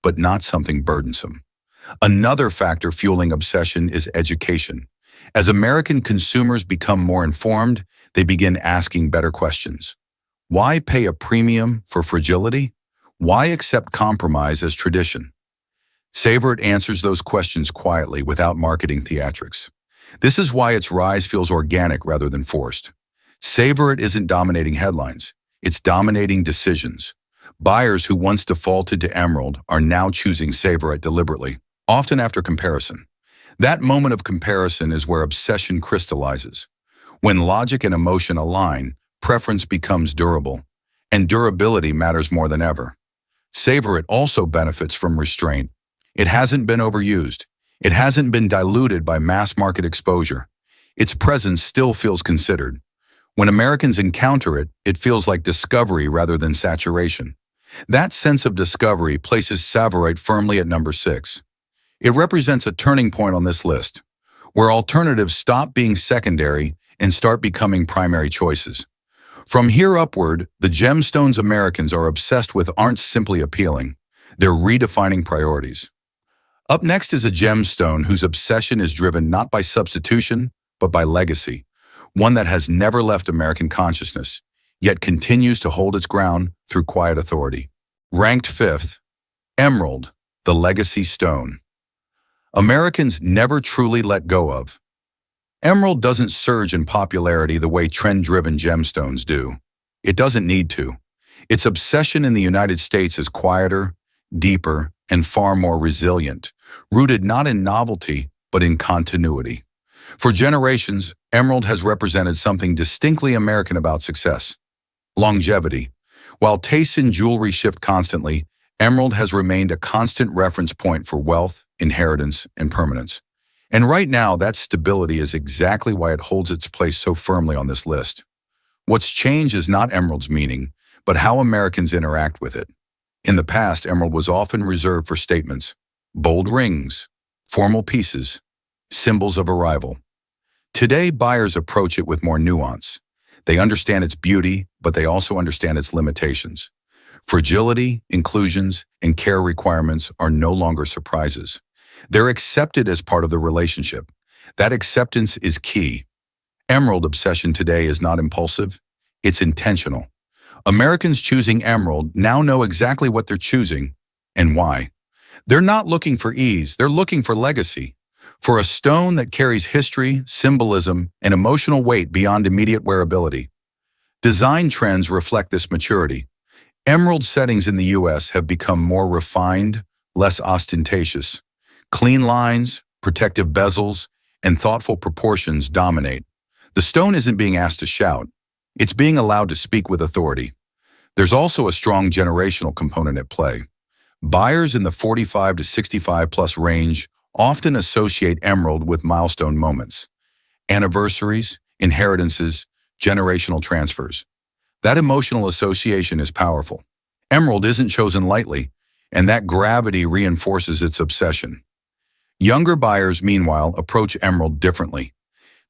but not something burdensome. Another factor fueling obsession is education. As American consumers become more informed, they begin asking better questions. Why pay a premium for fragility? Why accept compromise as tradition? Tsavorite answers those questions quietly without marketing theatrics. This is why its rise feels organic rather than forced. Tsavorite isn't dominating headlines, it's dominating decisions. Buyers who once defaulted to emerald are now choosing Tsavorite deliberately, often after comparison. That moment of comparison is where obsession crystallizes. When logic and emotion align, preference becomes durable, and durability matters more than ever. Tsavorite also benefits from restraint. It hasn't been overused. It hasn't been diluted by mass market exposure. Its presence still feels considered. When Americans encounter it, it feels like discovery rather than saturation. That sense of discovery places Tsavorite firmly at number 6. It represents a turning point on this list, where alternatives stop being secondary and start becoming primary choices. From here upward, the gemstones Americans are obsessed with aren't simply appealing, they're redefining priorities. Up next is a gemstone whose obsession is driven not by substitution, but by legacy, one that has never left American consciousness, yet continues to hold its ground through quiet authority. Ranked 5th, Emerald, the legacy stone. Americans never truly let go of. Emerald doesn't surge in popularity the way trend-driven gemstones do. It doesn't need to. Its obsession in the United States is quieter, deeper, and far more resilient, rooted not in novelty, but in continuity. For generations, emerald has represented something distinctly American about success: longevity. While tastes in jewelry shift constantly, emerald has remained a constant reference point for wealth, inheritance, and permanence. And right now, that stability is exactly why it holds its place so firmly on this list. What's changed is not emerald's meaning, but how Americans interact with it. In the past, emerald was often reserved for statements, bold rings, formal pieces, symbols of arrival. Today, buyers approach it with more nuance. They understand its beauty, but they also understand its limitations. Fragility, inclusions, and care requirements are no longer surprises. They're accepted as part of the relationship. That acceptance is key. Emerald obsession today is not impulsive, it's intentional. Americans choosing emerald now know exactly what they're choosing and why. They're not looking for ease, they're looking for legacy. For a stone that carries history, symbolism, and emotional weight beyond immediate wearability. Design trends reflect this maturity. Emerald settings in the US have become more refined, less ostentatious. Clean lines, protective bezels, and thoughtful proportions dominate. The stone isn't being asked to shout. It's being allowed to speak with authority. There's also a strong generational component at play. Buyers in the 45 to 65 plus range often associate emerald with milestone moments, anniversaries, inheritances, generational transfers. That emotional association is powerful. Emerald isn't chosen lightly, and that gravity reinforces its obsession. Younger buyers, meanwhile, approach emerald differently.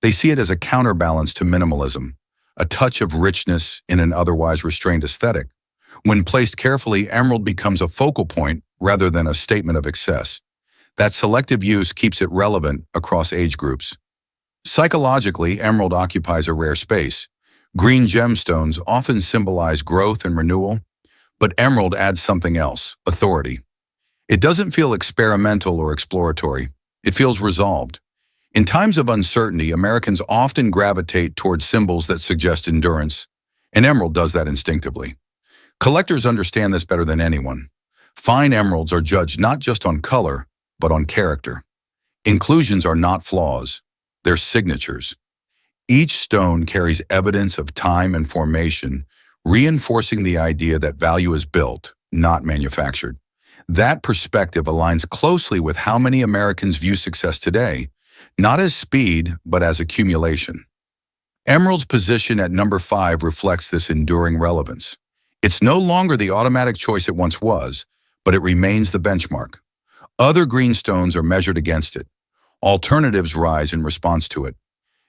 They see it as a counterbalance to minimalism, a touch of richness in an otherwise restrained aesthetic. When placed carefully, emerald becomes a focal point rather than a statement of excess. That selective use keeps it relevant across age groups. Psychologically, emerald occupies a rare space. Green gemstones often symbolize growth and renewal, but emerald adds something else: authority. It doesn't feel experimental or exploratory. It feels resolved. In times of uncertainty, Americans often gravitate toward symbols that suggest endurance, and emerald does that instinctively. Collectors understand this better than anyone. Fine emeralds are judged not just on color, but on character. Inclusions are not flaws, they're signatures. Each stone carries evidence of time and formation, reinforcing the idea that value is built, not manufactured. That perspective aligns closely with how many Americans view success today, not as speed, but as accumulation. Emerald's position at number 5 reflects this enduring relevance. It's no longer the automatic choice it once was, but it remains the benchmark. Other green stones are measured against it. Alternatives rise in response to it.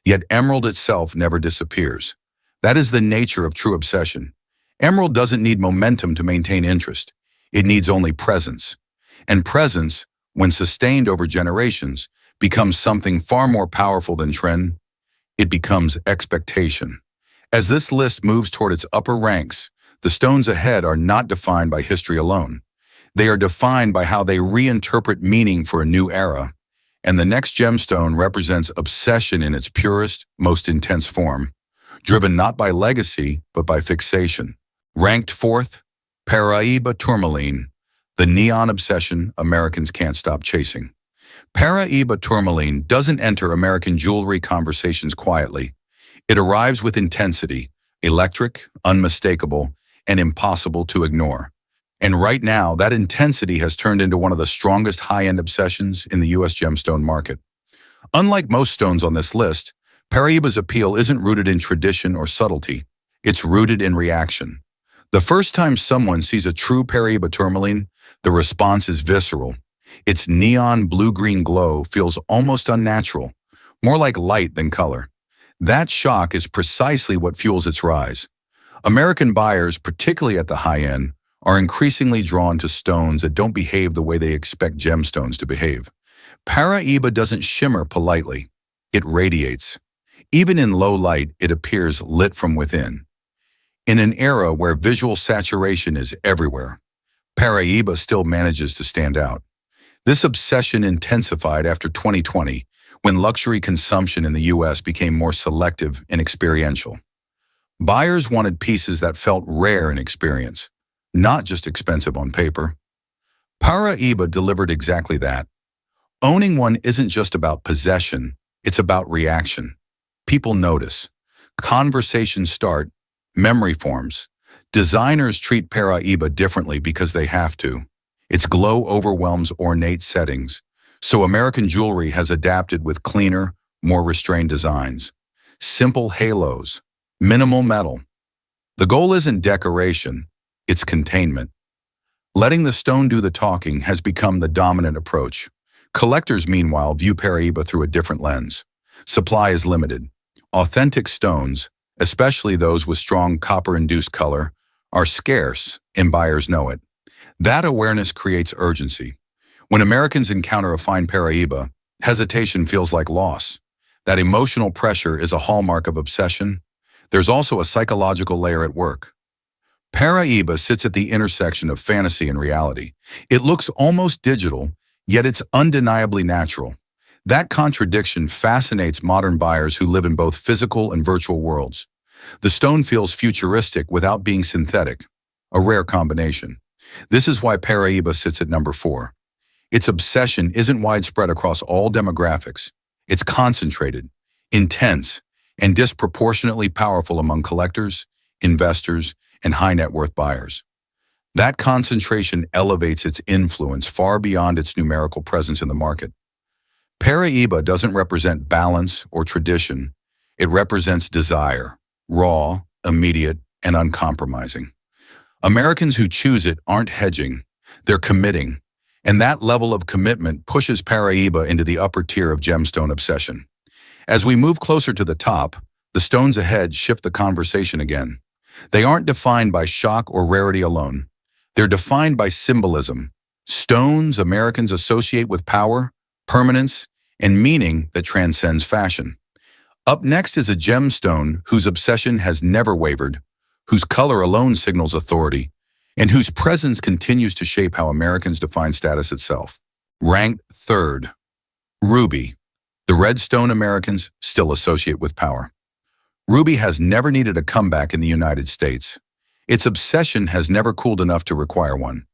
Yet emerald itself never disappears. That is the nature of true obsession. Emerald doesn't need momentum to maintain interest. It needs only presence. And presence, when sustained over generations, becomes something far more powerful than trend. It becomes expectation. As this list moves toward its upper ranks, the stones ahead are not defined by history alone. They are defined by how they reinterpret meaning for a new era. And the next gemstone represents obsession in its purest, most intense form, driven not by legacy, but by fixation. Ranked 4th, Paraiba Tourmaline, the neon obsession Americans can't stop chasing. Paraiba Tourmaline doesn't enter American jewelry conversations quietly. It arrives with intensity, electric, unmistakable, and impossible to ignore. And right now, that intensity has turned into one of the strongest high-end obsessions in the U.S. gemstone market. Unlike most stones on this list, Paraiba's appeal isn't rooted in tradition or subtlety. It's rooted in reaction. The first time someone sees a true Paraiba tourmaline, the response is visceral. Its neon blue-green glow feels almost unnatural, more like light than color. That shock is precisely what fuels its rise. American buyers, particularly at the high end, are increasingly drawn to stones that don't behave the way they expect gemstones to behave. Paraiba doesn't shimmer politely. It radiates. Even in low light, it appears lit from within. In an era where visual saturation is everywhere, Paraiba still manages to stand out. This obsession intensified after 2020, when luxury consumption in the U.S. became more selective and experiential. Buyers wanted pieces that felt rare in experience, not just expensive on paper. Paraiba delivered exactly that. Owning one isn't just about possession, it's about reaction. People notice. Conversations start. Memory forms. Designers treat Paraiba differently because they have to. Its glow overwhelms ornate settings, so American jewelry has adapted with cleaner, more restrained designs. Simple halos, minimal metal. The goal isn't decoration, it's containment. Letting the stone do the talking has become the dominant approach. Collectors, meanwhile, view Paraiba through a different lens. Supply is limited. Authentic stones, especially those with strong copper-induced color, are scarce, and buyers know it. That awareness creates urgency. When Americans encounter a fine Paraiba, hesitation feels like loss. That emotional pressure is a hallmark of obsession. There's also a psychological layer at work. Paraiba sits at the intersection of fantasy and reality. It looks almost digital, yet it's undeniably natural. That contradiction fascinates modern buyers who live in both physical and virtual worlds. The stone feels futuristic without being synthetic, a rare combination. This is why Paraiba sits at number 4. Its obsession isn't widespread across all demographics. It's concentrated, intense, and disproportionately powerful among collectors, investors, and high-net-worth buyers. That concentration elevates its influence far beyond its numerical presence in the market. Paraiba doesn't represent balance or tradition. It represents desire, raw, immediate, and uncompromising. Americans who choose it aren't hedging, they're committing. And that level of commitment pushes Paraiba into the upper tier of gemstone obsession. As we move closer to the top, the stones ahead shift the conversation again. They aren't defined by shock or rarity alone. They're defined by symbolism. Stones Americans associate with power, permanence, and meaning that transcends fashion. Up next is a gemstone whose obsession has never wavered, whose color alone signals authority, and whose presence continues to shape how Americans define status itself. Ranked third, ruby, the red stone Americans still associate with power. Ruby has never needed a comeback in the United States. Its obsession has never cooled enough to require one.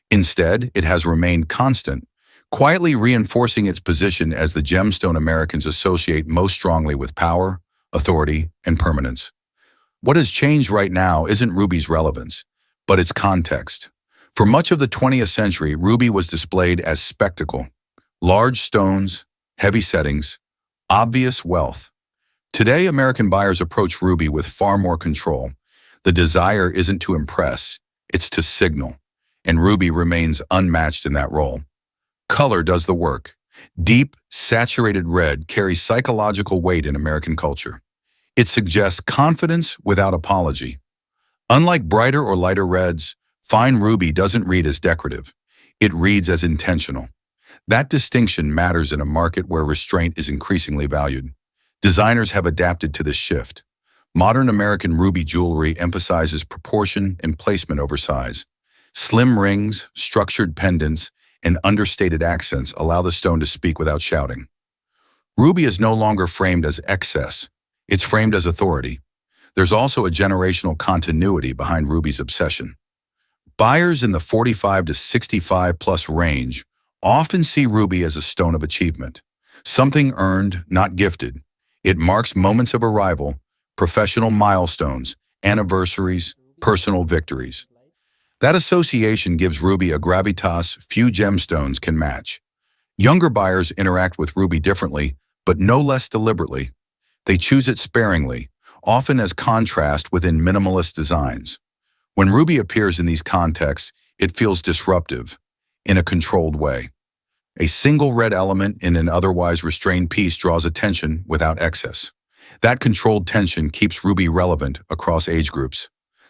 Instead, it has remained constant, quietly reinforcing its position as the gemstone Americans associate most strongly with power, authority, and permanence. What has changed right now isn't ruby's relevance, but its context. For much of the 20th century, ruby was displayed as spectacle, large stones, heavy settings, obvious wealth. Today, American buyers approach ruby with far more control. The desire isn't to impress, it's to signal, and ruby remains unmatched in that role. Color does the work. Deep, saturated red carries psychological weight in American culture. It suggests confidence without apology. Unlike brighter or lighter reds, fine ruby doesn't read as decorative. It reads as intentional. That distinction matters in a market where restraint is increasingly valued. Designers have adapted to this shift. Modern American ruby jewelry emphasizes proportion and placement over size. Slim rings, structured pendants, and understated accents allow the stone to speak without shouting. Ruby is no longer framed as excess. It's framed as authority. There's also a generational continuity behind ruby's obsession. Buyers in the 45 to 65 plus range often see ruby as a stone of achievement, something earned, not gifted. It marks moments of arrival, professional milestones, anniversaries, personal victories. That association gives ruby a gravitas few gemstones can match. Younger buyers interact with ruby differently, but no less deliberately. They choose it sparingly, often as contrast within minimalist designs. When ruby appears in these contexts, it feels disruptive, in a controlled way. A single red element in an otherwise restrained piece draws attention without excess. That controlled tension keeps ruby relevant across age groups.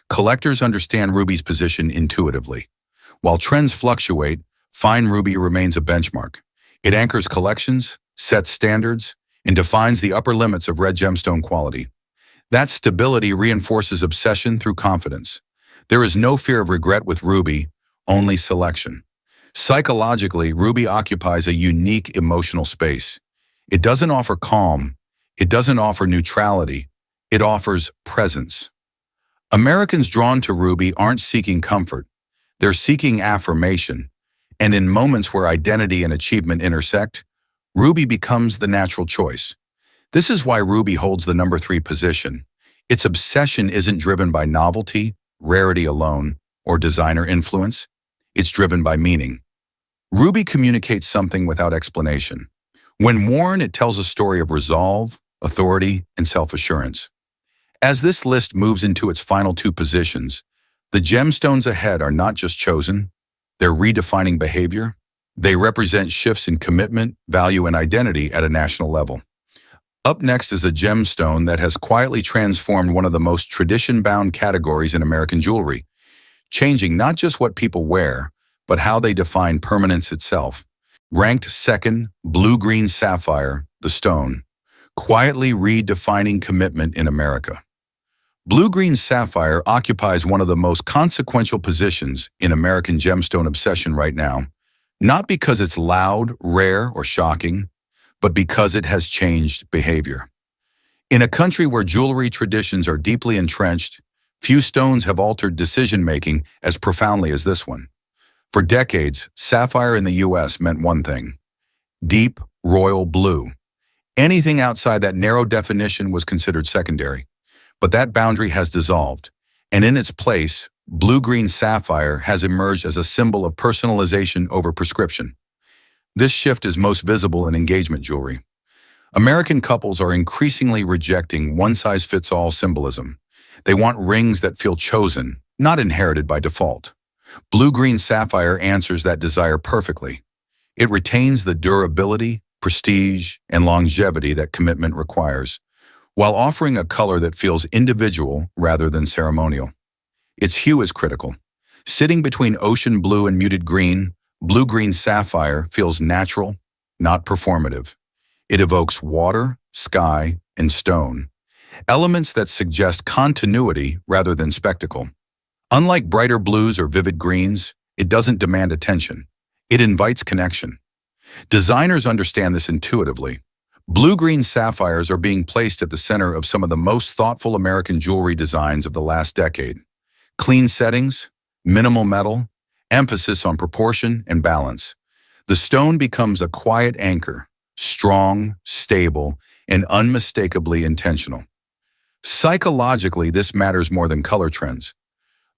Collectors understand ruby's position intuitively. While trends fluctuate, fine ruby remains a benchmark. It anchors collections, sets standards, and defines the upper limits of red gemstone quality. That stability reinforces obsession through confidence. There is no fear of regret with ruby, only selection. Psychologically, ruby occupies a unique emotional space. It doesn't offer calm. It doesn't offer neutrality. It offers presence. Americans drawn to ruby aren't seeking comfort. They're seeking affirmation. And in moments where identity and achievement intersect, ruby becomes the natural choice. This is why ruby holds the number 3 position. Its obsession isn't driven by novelty, rarity alone, or designer influence. It's driven by meaning. Ruby communicates something without explanation. When worn, it tells a story of resolve, authority, and self-assurance. As this list moves into its final 2 positions, the gemstones ahead are not just chosen, they're redefining behavior. They represent shifts in commitment, value, and identity at a national level. Up next is a gemstone that has quietly transformed one of the most tradition-bound categories in American jewelry, changing not just what people wear, but how they define permanence itself. Ranked second, blue-green sapphire, the stone, quietly redefining commitment in America. Blue-green sapphire occupies one of the most consequential positions in American gemstone obsession right now, not because it's loud, rare, or shocking, but because it has changed behavior. In a country where jewelry traditions are deeply entrenched, few stones have altered decision-making as profoundly as this one. For decades, sapphire in the U.S. meant one thing: deep, royal blue. Anything outside that narrow definition was considered secondary. But that boundary has dissolved, and in its place, blue-green sapphire has emerged as a symbol of personalization over prescription. This shift is most visible in engagement jewelry. American couples are increasingly rejecting one-size-fits-all symbolism. They want rings that feel chosen, not inherited by default. Blue-green sapphire answers that desire perfectly. It retains the durability, prestige, and longevity that commitment requires, while offering a color that feels individual rather than ceremonial. Its hue is critical. Sitting between ocean blue and muted green, blue-green sapphire feels natural, not performative. It evokes water, sky, and stone, elements that suggest continuity rather than spectacle. Unlike brighter blues or vivid greens, it doesn't demand attention. It invites connection. Designers understand this intuitively. Blue-green sapphires are being placed at the center of some of the most thoughtful American jewelry designs of the last decade. Clean settings, minimal metal, emphasis on proportion and balance. The stone becomes a quiet anchor, strong, stable, and unmistakably intentional. Psychologically, this matters more than color trends.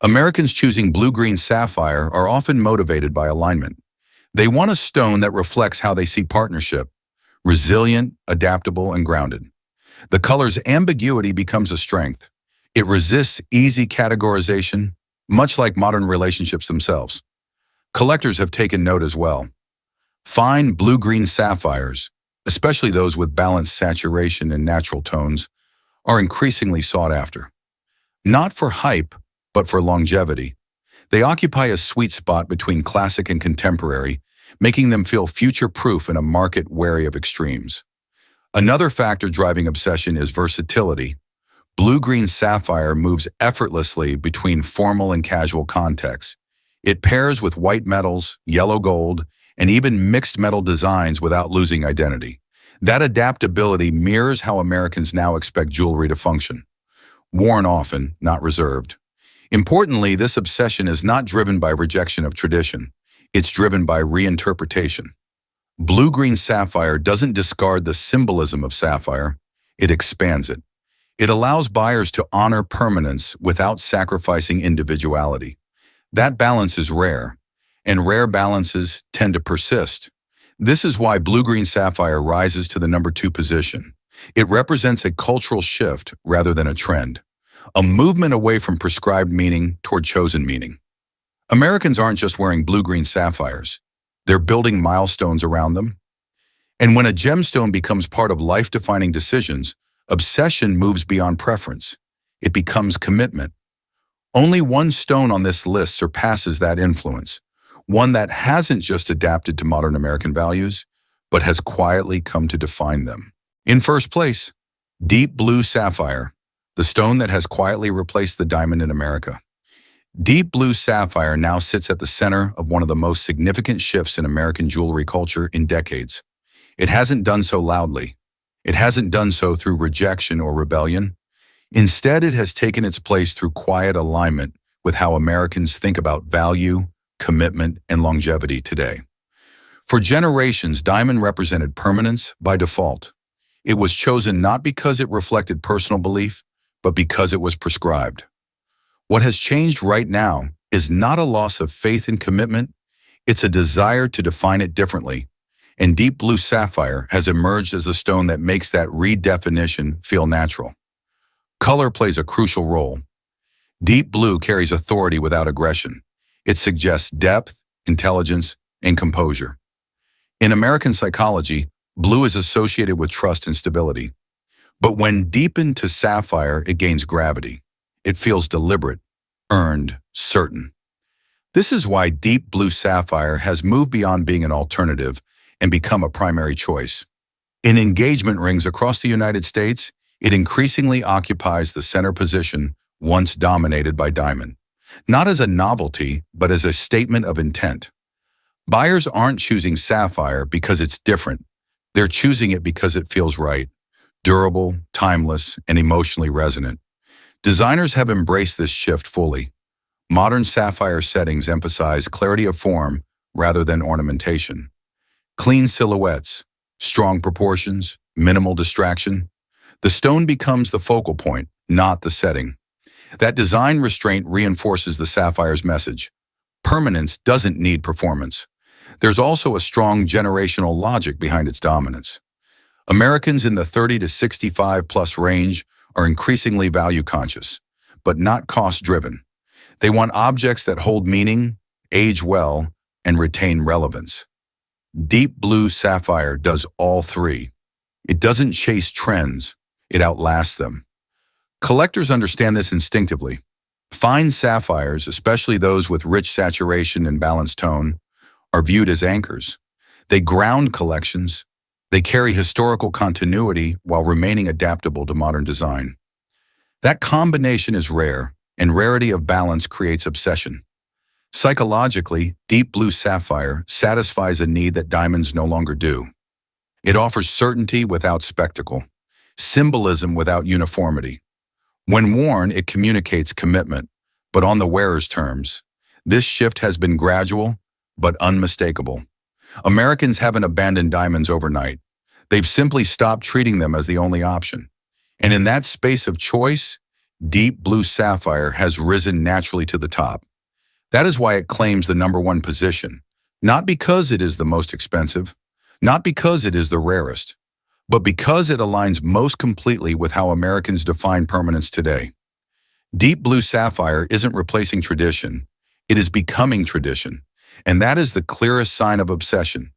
Americans choosing blue-green sapphire are often motivated by alignment. They want a stone that reflects how they see partnership, resilient, adaptable, and grounded. The color's ambiguity becomes a strength. It resists easy categorization, much like modern relationships themselves. Collectors have taken note as well. Fine blue-green sapphires, especially those with balanced saturation and natural tones, are increasingly sought after. Not for hype, but for longevity. They occupy a sweet spot between classic and contemporary, making them feel future-proof in a market wary of extremes. Another factor driving obsession is versatility. Blue-green sapphire moves effortlessly between formal and casual contexts. It pairs with white metals, yellow gold, and even mixed metal designs without losing identity. That adaptability mirrors how Americans now expect jewelry to function. Worn often, not reserved. Importantly, this obsession is not driven by rejection of tradition. It's driven by reinterpretation. Blue-green sapphire doesn't discard the symbolism of sapphire, it expands it. It allows buyers to honor permanence without sacrificing individuality. That balance is rare, and rare balances tend to persist. This is why blue-green sapphire rises to the number 2 position. It represents a cultural shift rather than a trend, a movement away from prescribed meaning toward chosen meaning. Americans aren't just wearing blue-green sapphires. They're building milestones around them. And when a gemstone becomes part of life-defining decisions, obsession moves beyond preference. It becomes commitment. Only one stone on this list surpasses that influence, one that hasn't just adapted to modern American values, but has quietly come to define them. In first place, deep blue sapphire, the stone that has quietly replaced the diamond in America. Deep blue sapphire now sits at the center of one of the most significant shifts in American jewelry culture in decades. It hasn't done so loudly. It hasn't done so through rejection or rebellion. Instead, it has taken its place through quiet alignment with how Americans think about value, commitment, and longevity today. For generations, diamond represented permanence by default. It was chosen not because it reflected personal belief, but because it was prescribed. What has changed right now is not a loss of faith and commitment, it's a desire to define it differently. And deep blue sapphire has emerged as a stone that makes that redefinition feel natural. Color plays a crucial role. Deep blue carries authority without aggression. It suggests depth, intelligence, and composure. In American psychology, blue is associated with trust and stability. But when deepened to sapphire, it gains gravity. It feels deliberate, earned, certain. This is why deep blue sapphire has moved beyond being an alternative and become a primary choice. In engagement rings across the United States, it increasingly occupies the center position once dominated by diamond. Not as a novelty, but as a statement of intent. Buyers aren't choosing sapphire because it's different. They're choosing it because it feels right, durable, timeless, and emotionally resonant. Designers have embraced this shift fully. Modern sapphire settings emphasize clarity of form rather than ornamentation. Clean silhouettes, strong proportions, minimal distraction. The stone becomes the focal point, not the setting. That design restraint reinforces the sapphire's message. Permanence doesn't need performance. There's also a strong generational logic behind its dominance. Americans in the 30 to 65 plus range are increasingly value conscious, but not cost driven. They want objects that hold meaning, age well, and retain relevance. Deep blue sapphire does all three. It doesn't chase trends, it outlasts them. Collectors understand this instinctively. Fine sapphires, especially those with rich saturation and balanced tone, are viewed as anchors. They ground collections. They carry historical continuity while remaining adaptable to modern design. That combination is rare, and rarity of balance creates obsession. Psychologically, deep blue sapphire satisfies a need that diamonds no longer do. It offers certainty without spectacle, symbolism without uniformity. When worn, it communicates commitment, but on the wearer's terms. This shift has been gradual, but unmistakable. Americans haven't abandoned diamonds overnight. They've simply stopped treating them as the only option. And in that space of choice, deep blue sapphire has risen naturally to the top. That is why it claims the #1 position, not because it is the most expensive, not because it is the rarest, but because it aligns most completely with how Americans define permanence today. Deep blue sapphire isn't replacing tradition, it is becoming tradition, and that is the clearest sign of obsession.